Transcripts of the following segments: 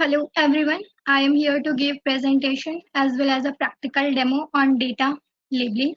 Hello everyone, I am here to give presentation as well as a practical demo on data labeling.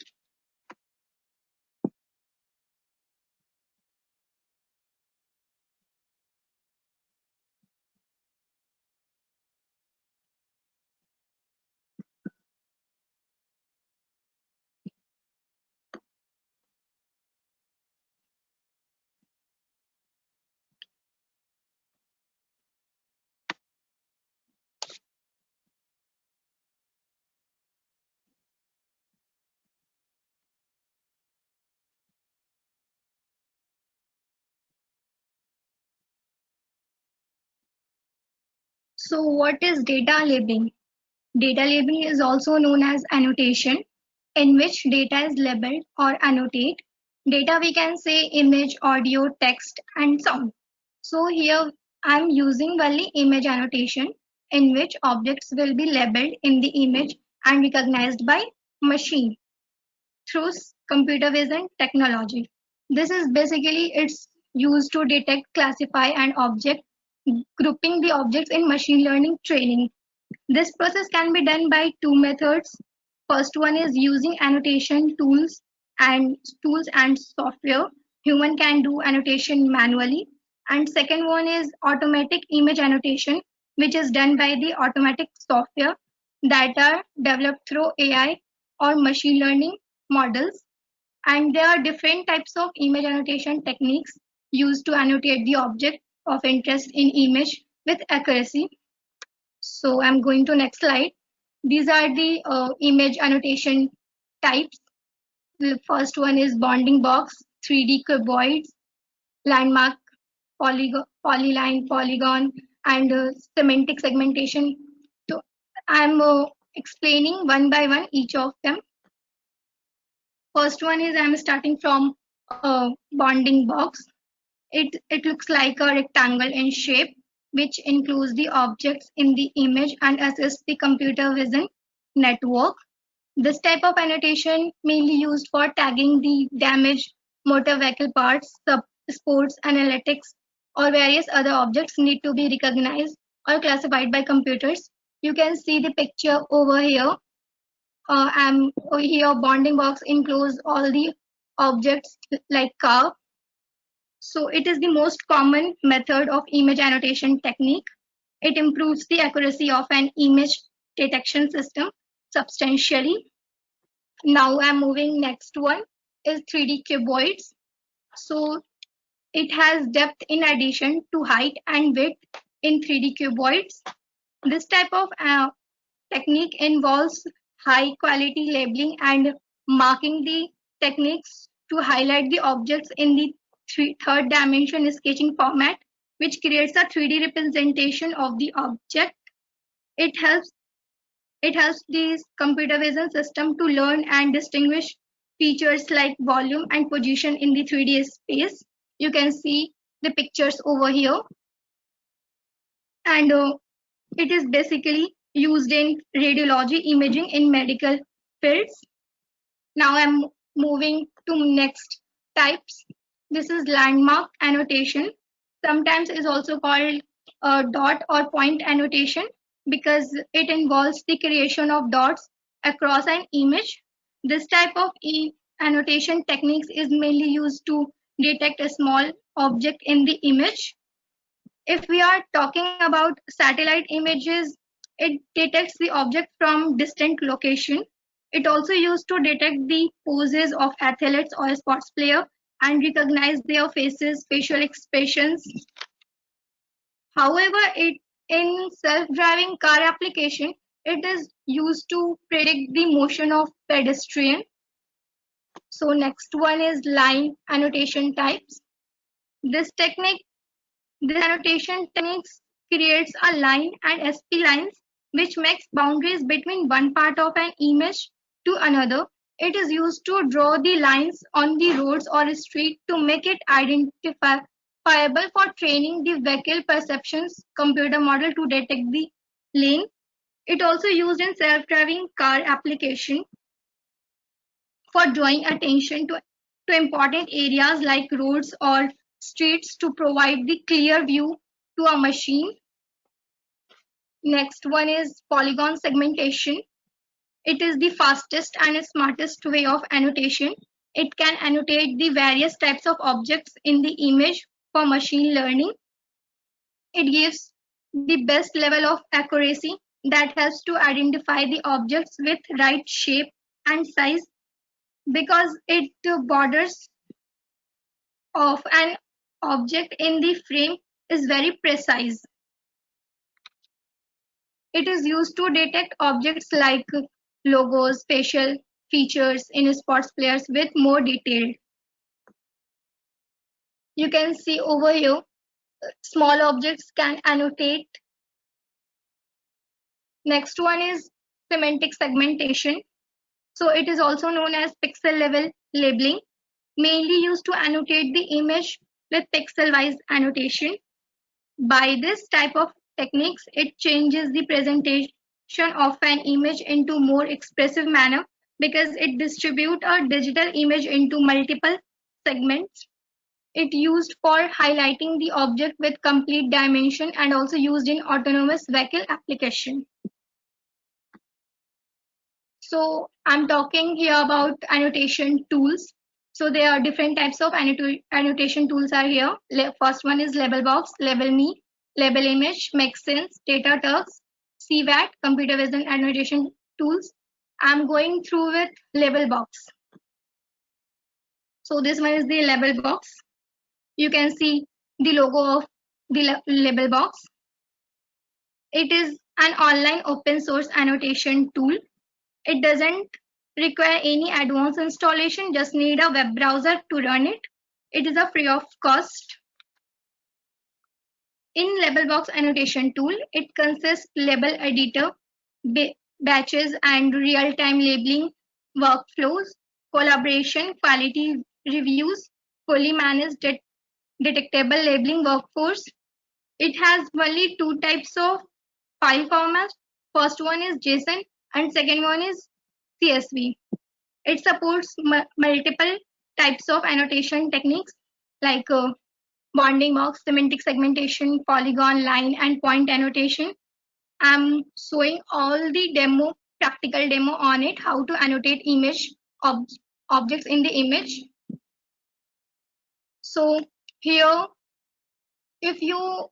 So what is data labeling? Data labeling is also known as annotation, in which data is labeled or annotate. Data we can say image, audio, text and sound. So here I am using only image annotation in which objects will be labeled in the image and recognized by machine through computer vision technology. This is basically it's used to detect, classify and object grouping the objects in machine learning training. This process can be done by two methods. First one is using annotation tools and software. Human can do annotation manually. And second one is automatic image annotation, which is done by the automatic software that are developed through AI or machine learning models. And there are different types of image annotation techniques used to annotate the object of interest in image with accuracy. So I'm going to next slide. These are the image annotation types. The first one is bounding box, 3D cuboids, landmark, polyline, polygon, and semantic segmentation. So I'm explaining one by one each of them. First one is I'm starting from a bounding box. It looks like a rectangle in shape, which includes the objects in the image and assists the computer vision network. This type of annotation mainly used for tagging the damaged motor vehicle parts, sports analytics, or various other objects need to be recognized or classified by computers. You can see the picture over here. And over here, bounding box includes all the objects like car. So it is the most common method of image annotation technique. It improves the accuracy of an image detection system substantially. Now I'm moving next one is 3D cuboids. So it has depth in addition to height and width in 3D cuboids. This type of technique involves high quality labeling and marking the techniques to highlight the objects in the third dimension sketching format, which creates a 3D representation of the object. It helps the computer vision system to learn and distinguish features like volume and position in the 3D space. You can see the pictures over here. And it is basically used in radiology imaging in medical fields. Now I'm moving to next types. This is landmark annotation. Sometimes is also called dot or point annotation because it involves the creation of dots across an image. This type of annotation techniques is mainly used to detect a small object in the image. If we are talking about satellite images, it detects the object from distant location. It also used to detect the poses of athletes or sports player and recognize their faces, facial expressions. However, it in self-driving car application, it is used to predict the motion of pedestrian. So next one is line annotation types. This technique This annotation techniques creates a line and SP lines which makes boundaries between one part of an image to another. It is used to draw the lines on the roads or street to make it identifiable for training the vehicle perceptions computer model to detect the lane. It also used in self-driving car application for drawing attention to important areas like roads or streets to provide the clear view to a machine. Next one is polygon segmentation. It is the fastest and smartest way of annotation. It can annotate the various types of objects in the image for machine learning. It gives the best level of accuracy that helps to identify the objects with right shape and size because it borders of an object in the frame is very precise. It is used to detect objects like logos, facial features in sports players with more detail. You can see over here, small objects can annotate. Next one is semantic segmentation. So it is also known as pixel level labeling, mainly used to annotate the image with pixel-wise annotation. By this type of techniques, it changes the presentation of an image into more expressive manner because it distributes a digital image into multiple segments. It used for highlighting the object with complete dimension and also used in autonomous vehicle application. So I'm talking here about annotation tools. So there are different types of annotation tools are here. First one is Labelbox, LabelMe, Label Image, Make Sense, DataTurks, CVAT, Computer Vision Annotation Tools. I'm going through with Labelbox. So this one is the Labelbox. You can see the logo of the Labelbox. It is an online open source annotation tool. It doesn't require any advanced installation, just need a web browser to run it. It is a free of cost. In Labelbox annotation tool, it consists label editor, batches and real-time labeling workflows, collaboration, quality reviews, fully managed detectable labeling workforce. It has only two types of file formats. First one is JSON and second one is CSV. It supports multiple types of annotation techniques like bounding box, semantic segmentation, polygon, line, and point annotation. I'm showing all the practical demo on it, how to annotate image objects in the image. So here, if you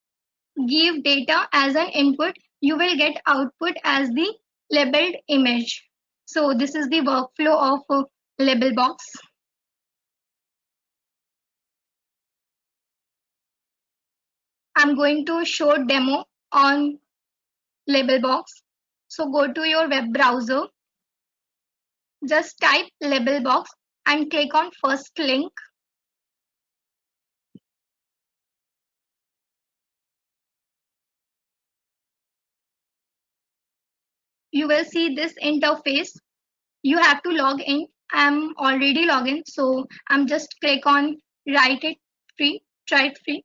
give data as an input, you will get output as the labeled image. So this is the workflow of Labelbox. I'm going to show demo on Labelbox. So go to your web browser, just type Labelbox and click on first link. You will see this interface. You have to log in. I'm already logged in, so I'm just click on write it free, try it free.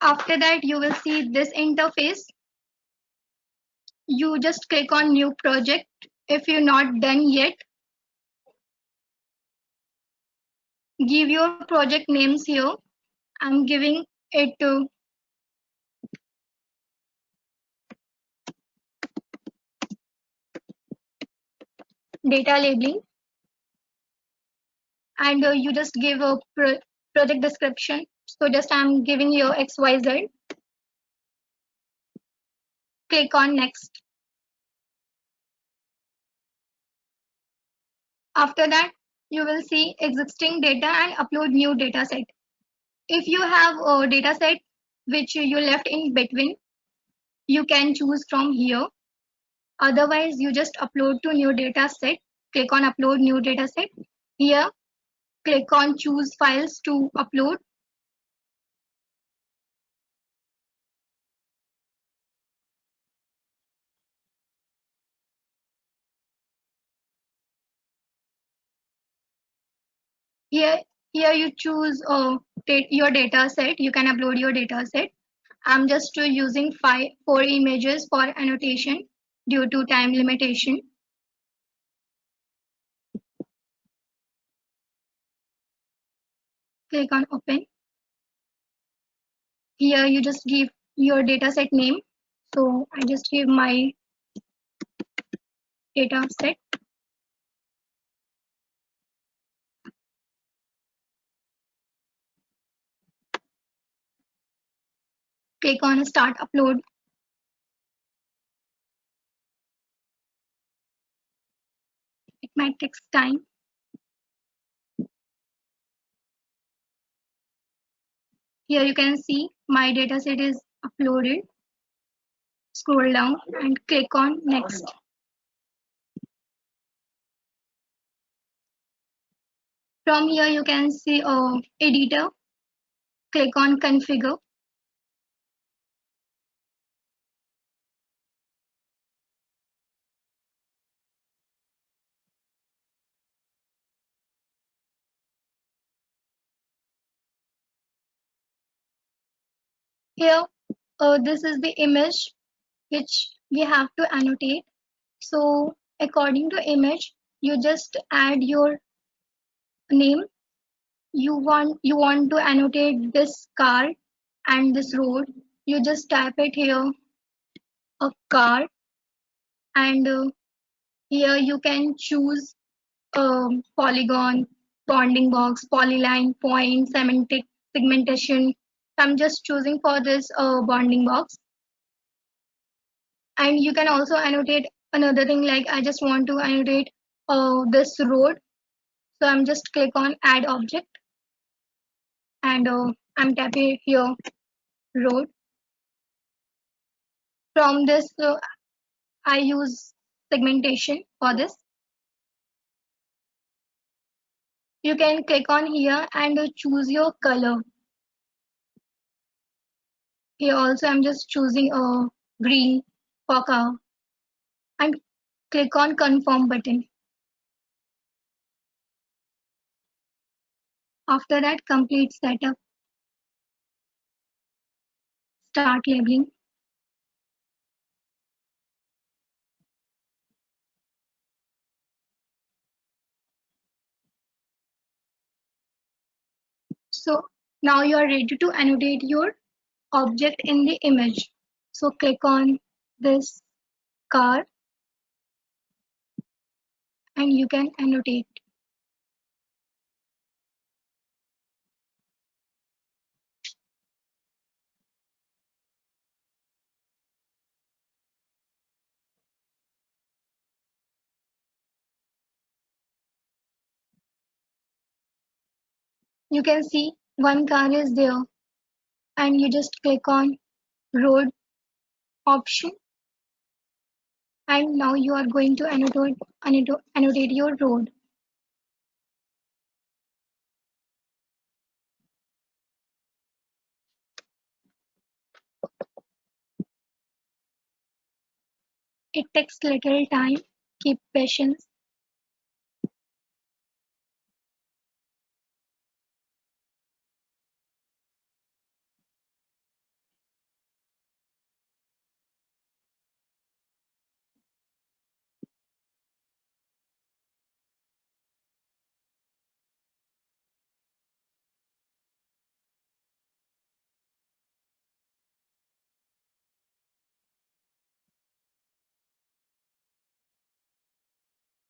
After that, you will see this interface. You just click on new project if you're not done yet. Give your project names here. I'm giving it to data labeling, and you just give a project description. So just I'm giving you XYZ. Click on next. After that, you will see existing data and upload new data set. If you have a data set which you left in between, you can choose from here. Otherwise, you just upload to new data set. Click on upload new data set. Here, click on choose files to upload. Here you choose your data set. You can upload your data set. I'm just using 4 images for annotation due to time limitation. Click on open. Here you just give your dataset name. So I just give my dataset. Click on start upload. It might take time. Here you can see my dataset is uploaded. Scroll down and click on next. From here you can see editor. Click on configure. Here this is the image which we have to annotate. So according to image, you just add your name. You want to annotate this car and this road. You just type it here, a car, and here you can choose polygon, bounding box, polyline, point, semantic, segmentation. I'm just choosing for this bounding box. And you can also annotate another thing, like I just want to annotate this road. So I'm just click on add object, and I'm tapping here road. From this I use segmentation for this. You can click on here and choose your color. Here also I'm just choosing a green for car and click on confirm button. After that, complete setup. Start labeling. So now you are ready to annotate your object in the image. So click on this car and you can annotate. You can see one car is there, and you just click on road option, and now you are going to annotate your road. It takes little time. Keep patience.